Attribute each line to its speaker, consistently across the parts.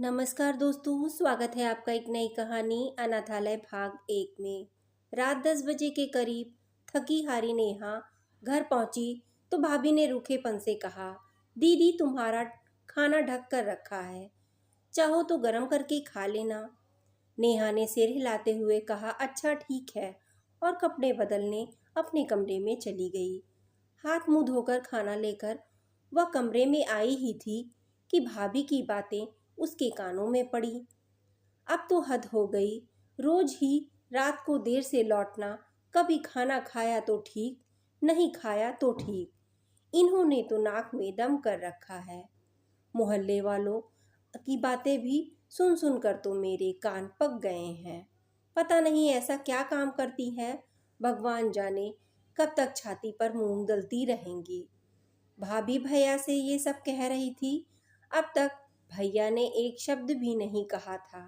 Speaker 1: नमस्कार दोस्तों, स्वागत है आपका एक नई कहानी अनाथालय भाग 1 में। रात 10 बजे के करीब थकी हारी नेहा घर पहुंची तो भाभी ने रूखेपन से कहा, दीदी तुम्हारा खाना ढक कर रखा है, चाहो तो गरम करके खा लेना। नेहा ने सिर हिलाते हुए कहा, अच्छा ठीक है, और कपड़े बदलने अपने कमरे में चली गई। हाथ मुंह धोकर खाना लेकर वह कमरे में आई ही थी कि भाभी की बातें उसके कानों में पड़ी। अब तो हद हो गई, रोज ही रात को देर से लौटना, कभी खाना खाया तो ठीक, नहीं खाया तो ठीक, इन्होंने तो नाक में दम कर रखा है। मोहल्ले वालों की बातें भी सुन सुन कर तो मेरे कान पक गए हैं। पता नहीं ऐसा क्या काम करती है, भगवान जाने कब तक छाती पर मूंग दलती रहेंगी। भाभी भैया से ये सब कह रही थी, अब तक भैया ने एक शब्द भी नहीं कहा था।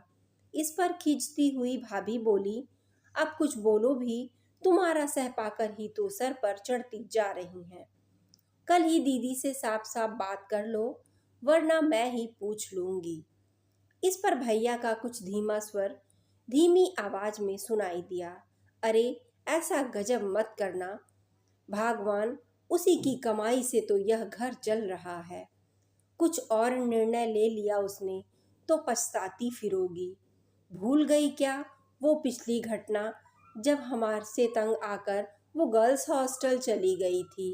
Speaker 1: इस पर खींचती हुई भाभी बोली, अब कुछ बोलो भी, तुम्हारा सह पाकर ही तो सर पर चढ़ती जा रही हैं। कल ही दीदी से साफ साफ बात कर लो, वरना मैं ही पूछ लूंगी। इस पर भैया का कुछ धीमा स्वर धीमी आवाज में सुनाई दिया, अरे ऐसा गजब मत करना, भगवान उसी की कमाई से तो यह घर चल रहा है। कुछ और निर्णय ले लिया उसने तो पछताती फिरोगी। भूल गई क्या वो पिछली घटना, जब हमारे से तंग आकर वो गर्ल्स हॉस्टल चली गई थी।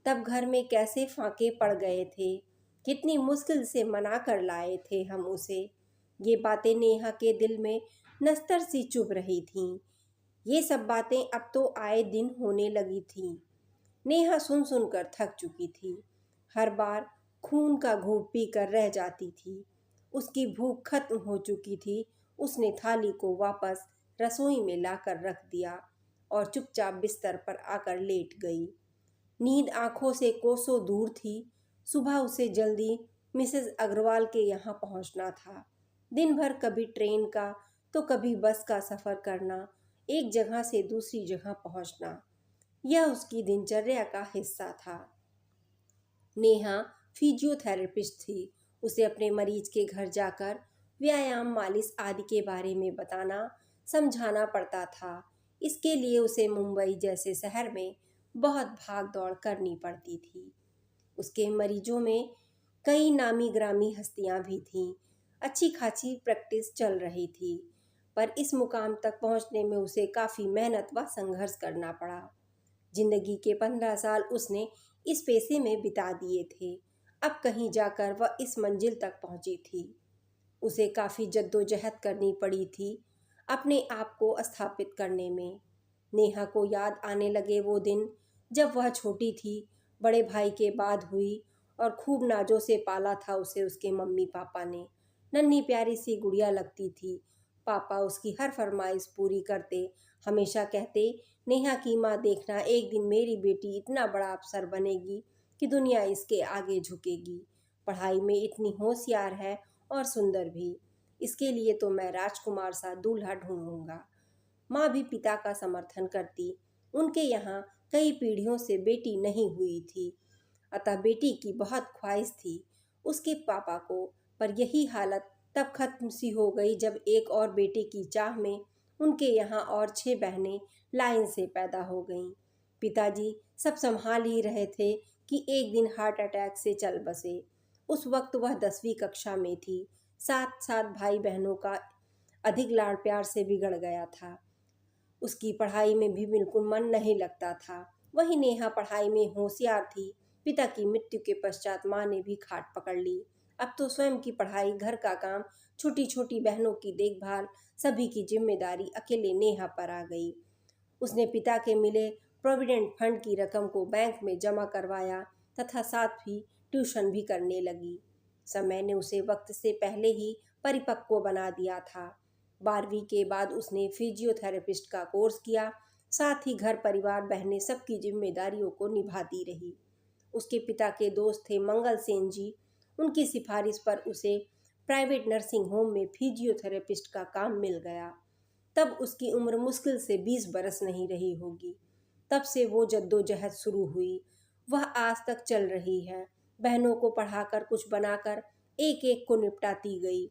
Speaker 1: तब घर में कैसे फाके पड़ गए थे, कितनी मुश्किल से मना कर लाए थे हम उसे। ये बातें नेहा के दिल में नस्तर सी चुभ रही थीं। ये सब बातें अब तो आए दिन होने लगी थीं। नेहा सुन सुनकर थक चुकी थी। हर बार खून का घूंट पीकर रह जाती थी। उसकी भूख खत्म हो चुकी थी। उसने थाली को वापस रसोई में लाकर रख दिया और चुपचाप बिस्तर पर आकर लेट गई। नींद आंखों से कोसों दूर थी। सुबह उसे जल्दी मिसेस अग्रवाल के यहाँ पहुँचना था। दिन भर कभी ट्रेन का तो कभी बस का सफ़र करना, एक जगह से दूसरी जगह पहुँचना, यह उसकी दिनचर्या का हिस्सा था। नेहा फिजियोथेरेपिस्ट थी। उसे अपने मरीज के घर जाकर व्यायाम, मालिश आदि के बारे में बताना, समझाना पड़ता था। इसके लिए उसे मुंबई जैसे शहर में बहुत भाग दौड़ करनी पड़ती थी। उसके मरीजों में कई नामी ग्रामी हस्तियां भी थीं। अच्छी खासी प्रैक्टिस चल रही थी, पर इस मुकाम तक पहुंचने में उसे काफ़ी मेहनत व संघर्ष करना पड़ा। जिंदगी के 15 साल उसने इस पेशे में बिता दिए थे। अब कहीं जाकर वह इस मंजिल तक पहुंची थी। उसे काफ़ी जद्दोजहद करनी पड़ी थी अपने आप को स्थापित करने में। नेहा को याद आने लगे वो दिन जब वह छोटी थी, बड़े भाई के बाद हुई, और खूब नाजों से पाला था उसे उसके मम्मी पापा ने। नन्ही प्यारी सी गुड़िया लगती थी। पापा उसकी हर फरमाइश पूरी करते, हमेशा कहते, नेहा की माँ देखना, एक दिन मेरी बेटी इतना बड़ा अफसर बनेगी कि दुनिया इसके आगे झुकेगी। पढ़ाई में इतनी होशियार है और सुंदर भी, इसके लिए तो मैं राजकुमार सा दूल्हा ढूंढूंगा। माँ भी पिता का समर्थन करती। उनके यहाँ कई पीढ़ियों से बेटी नहीं हुई थी, अतः बेटी की बहुत ख्वाहिश थी उसके पापा को। पर यही हालत तब खत्म सी हो गई जब एक और बेटे की चाह में उनके यहाँ और 6 बहनें लाइन से पैदा हो गईं। पिताजी सब संभाल ही रहे थे कि एक दिन हार्ट अटैक से चल बसे। उस वक्त वह 10वीं कक्षा में थी। साथ साथ भाई बहनों का अधिक लाड़ प्यार से बिगड़ गया था। उसकी पढ़ाई में भी बिल्कुल मन नहीं लगता था। वही नेहा पढ़ाई में होशियार थी। पिता की मृत्यु के पश्चात माँ ने भी खाट पकड़ ली। अब तो स्वयं की पढ़ाई, घर का काम, छोटी छोटी बहनों की देखभाल, सभी की जिम्मेदारी अकेले नेहा पर आ गई। उसने पिता के मिले प्रोविडेंट फंड की रकम को बैंक में जमा करवाया तथा साथ ही ट्यूशन भी करने लगी। समय ने उसे वक्त से पहले ही परिपक्व बना दिया था। 12वीं के बाद उसने फिजियोथेरेपिस्ट का कोर्स किया। साथ ही घर परिवार, बहनें, सबकी जिम्मेदारियों को निभाती रही। उसके पिता के दोस्त थे मंगल सेन जी। उनकी सिफारिश पर उसे प्राइवेट नर्सिंग होम में फिजियोथेरेपिस्ट का काम मिल गया। तब उसकी उम्र मुश्किल से 20 बरस नहीं रही होगी। तब से वो जद्दोजहद शुरू हुई। वह आज तक चल रही है। बहनों को पढ़ाकर, कुछ बनाकर, एक एक को निपटाती गई।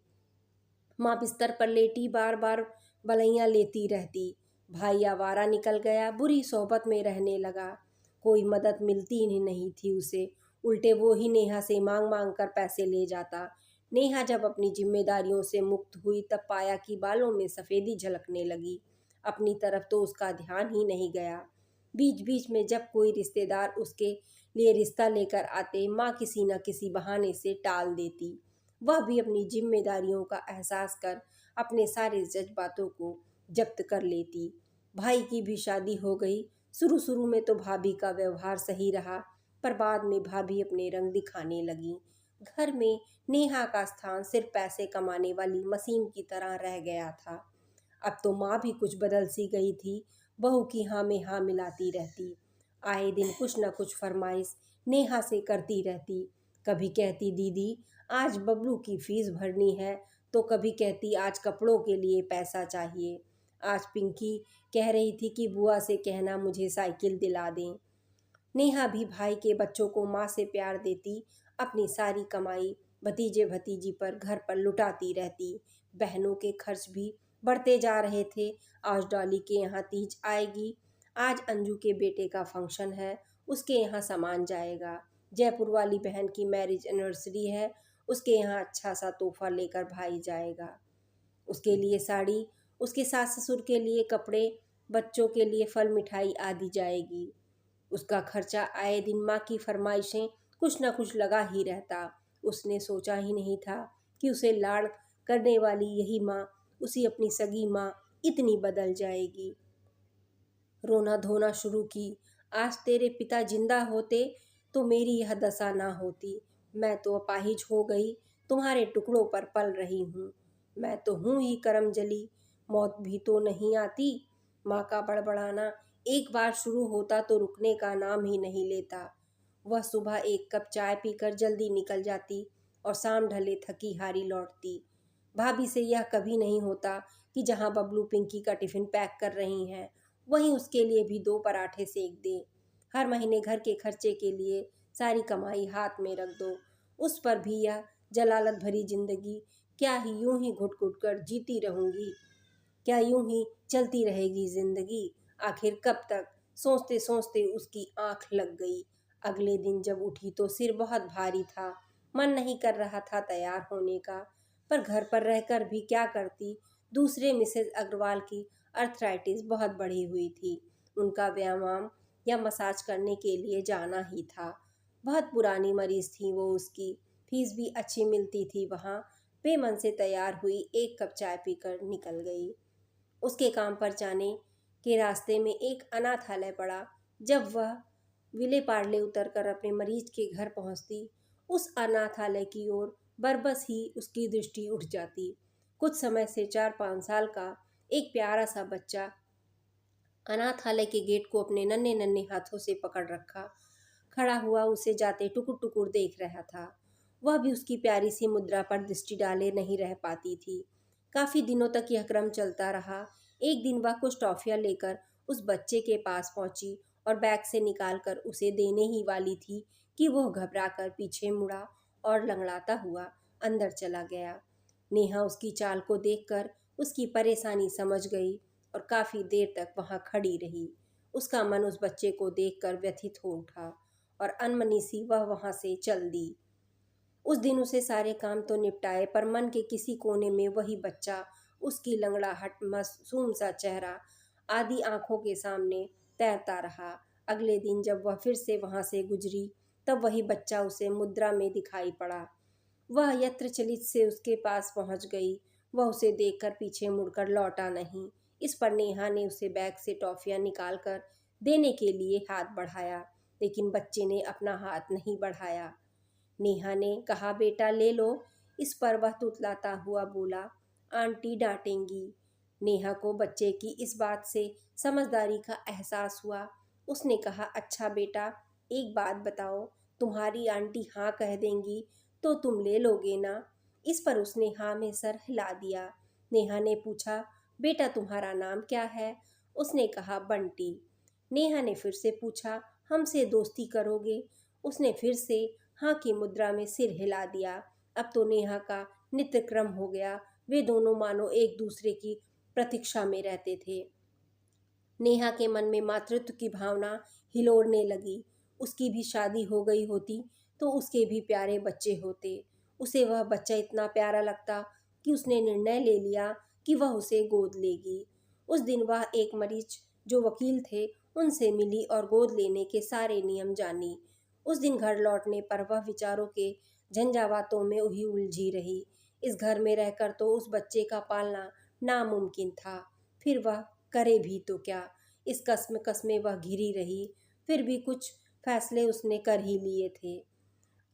Speaker 1: माँ बिस्तर पर लेटी बार बार बलैयाँ लेती रहती। भाई आवारा निकल गया, बुरी सोहबत में रहने लगा। कोई मदद मिलती ही नहीं थी उसे, उल्टे वो ही नेहा से मांग मांग कर पैसे ले जाता। नेहा जब अपनी जिम्मेदारियों से मुक्त हुई तब पाया कि बालों में सफ़ेदी झलकने लगी। अपनी तरफ तो उसका ध्यान ही नहीं गया। बीच बीच में जब कोई रिश्तेदार उसके लिए रिश्ता लेकर आते, माँ किसी न किसी बहाने से टाल देती। वह भी अपनी जिम्मेदारियों का एहसास कर अपने सारे जज्बातों को जब्त कर लेती। भाई की भी शादी हो गई। शुरू शुरू में तो भाभी का व्यवहार सही रहा, पर बाद में भाभी अपने रंग दिखाने लगी। घर में नेहा का स्थान सिर्फ पैसे कमाने वाली मशीन की तरह रह गया था। अब तो माँ भी कुछ बदल सी गई थी। बहू की हाँ में हाँ मिलाती रहती। आए दिन कुछ न कुछ फरमाइश नेहा से करती रहती। कभी कहती दीदी आज बबलू की फीस भरनी है, तो कभी कहती आज कपड़ों के लिए पैसा चाहिए। आज पिंकी कह रही थी कि बुआ से कहना मुझे साइकिल दिला दें। नेहा भी भाई के बच्चों को माँ से प्यार देती, अपनी सारी कमाई भतीजे भतीजी पर घर पर लुटाती रहती। बहनों के खर्च भी बढ़ते जा रहे थे। आज डॉली के यहाँ तीज आएगी, आज अंजू के बेटे का फंक्शन है, उसके यहाँ सामान जाएगा। जयपुर वाली बहन की मैरिज एनिवर्सरी है, उसके यहाँ अच्छा सा तोहफा लेकर भाई जाएगा। उसके लिए साड़ी, उसके सास ससुर के लिए कपड़े, बच्चों के लिए फल मिठाई आदि जाएगी। उसका खर्चा आए दिन माँ की फरमाइशें कुछ न कुछ लगा ही रहता। उसने सोचा ही नहीं था कि उसे लाड़ करने वाली यही माँ उसी अपनी सगी माँ इतनी बदल जाएगी। रोना धोना शुरू की। आज तेरे पिता जिंदा होते तो मेरी यह दशा ना होती। मैं तो अपाहिज हो गई, तुम्हारे टुकड़ों पर पल रही हूँ। मैं तो हूँ ही करम जली, मौत भी तो नहीं आती। माँ का बड़बड़ाना एक बार शुरू होता तो रुकने का नाम ही नहीं लेता। वह सुबह एक कप चाय पीकर जल्दी निकल जाती और शाम ढले थकी हारी लौटती। भाभी से यह कभी नहीं होता कि जहाँ बबलू पिंकी का टिफिन पैक कर रही हैं वहीं उसके लिए भी 2 पराठे सेक दे। हर महीने घर के खर्चे के लिए सारी कमाई हाथ में रख दो। उस पर भी यह जलालत भरी जिंदगी क्या ही यूं ही घुट घुट कर जीती रहूंगी, क्या यूं ही चलती रहेगी जिंदगी, आखिर कब तक। सोचते सोचते उसकी आंख लग गई। अगले दिन जब उठी तो सिर बहुत भारी था, मन नहीं कर रहा था तैयार होने का, पर घर पर रहकर भी क्या करती। दूसरे मिसेज अग्रवाल की अर्थराइटिस बहुत बढ़ी हुई थी। उनका व्यायाम या मसाज करने के लिए जाना ही था। बहुत पुरानी मरीज थी वो उसकी, फीस भी अच्छी मिलती थी वहाँ। बेमन से तैयार हुई, 1 कप चाय पीकर निकल गई। उसके काम पर जाने के रास्ते में एक अनाथालय पड़ा। जब वह विले पार्ले उतरकर अपने मरीज के घर पहुंचती, उस अनाथालय की ओर बरबस ही उसकी दृष्टि उठ जाती। कुछ समय से 4-5 साल का एक प्यारा सा बच्चा अनाथालय के गेट को अपने नन्हे नन्हे हाथों से पकड़ रखा खड़ा हुआ उसे जाते टुकुर टुकुर देख रहा था। वह भी उसकी प्यारी सी मुद्रा पर दृष्टि डाले नहीं रह पाती थी। काफी दिनों तक यह क्रम चलता रहा। एक दिन वह कुछ टॉफियां लेकर उस बच्चे के पास पहुंची और बैग से निकालकर उसे देने ही वाली थी कि वह घबराकर पीछे मुड़ा और लंगड़ाता हुआ अंदर चला गया। नेहा उसकी चाल को देखकर उसकी परेशानी समझ गई और काफी देर तक वहां खड़ी रही। उसका मन उस बच्चे को देखकर व्यथित हो उठा और अनमनी सी वह वहां से चल दी। उस दिन उसे सारे काम तो निपटाए, पर मन के किसी कोने में वही बच्चा, उसकी लंगड़ाहट, मासूम सा चेहरा आदि आंखों के सामने तैरता रहा। अगले दिन जब वह फिर से वहां से गुजरी तब वही बच्चा उसे मुद्रा में दिखाई पड़ा। वह यत्र चलित से उसके पास पहुंच गई। वह उसे देखकर पीछे मुड़कर लौटा नहीं। इस पर नेहा ने उसे बैग से टॉफियां निकालकर देने के लिए हाथ बढ़ाया, लेकिन बच्चे ने अपना हाथ नहीं बढ़ाया। नेहा ने कहा बेटा ले लो। इस पर वह तुतलाता हुआ बोला आंटी डांटेंगी। नेहा को बच्चे की इस बात से समझदारी का एहसास हुआ। उसने कहा अच्छा बेटा, एक बात बताओ, तुम्हारी आंटी हाँ कह देंगी तो तुम ले लोगे ना? इस पर उसने हाँ में सर हिला दिया। नेहा ने पूछा बेटा तुम्हारा नाम क्या है? उसने कहा बंटी। नेहा ने फिर से पूछा हमसे दोस्ती करोगे? उसने फिर से हाँ की मुद्रा में सिर हिला दिया। अब तो नेहा का नित्य क्रम हो गया। वे दोनों मानो एक दूसरे की प्रतीक्षा में रहते थे। नेहा के मन में मातृत्व की भावना हिलोरने लगी। उसकी भी शादी हो गई होती तो उसके भी प्यारे बच्चे होते। उसे वह बच्चा इतना प्यारा लगता कि उसने निर्णय ले लिया कि वह उसे गोद लेगी। उस दिन वह एक मरीज जो वकील थे उनसे मिली और गोद लेने के सारे नियम जानी। उस दिन घर लौटने पर वह विचारों के झंझावातों में ही उलझी रही। इस घर में रहकर तो उस बच्चे का पालना नामुमकिन था, फिर वह करे भी तो क्या। इस कस्म में वह घिरी रही, फिर भी कुछ फैसले उसने कर ही लिए थे।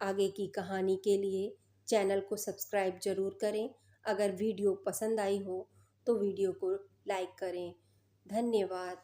Speaker 1: आगे की कहानी के लिए चैनल को सब्सक्राइब जरूर करें। अगर वीडियो पसंद आई हो तो वीडियो को लाइक करें। धन्यवाद।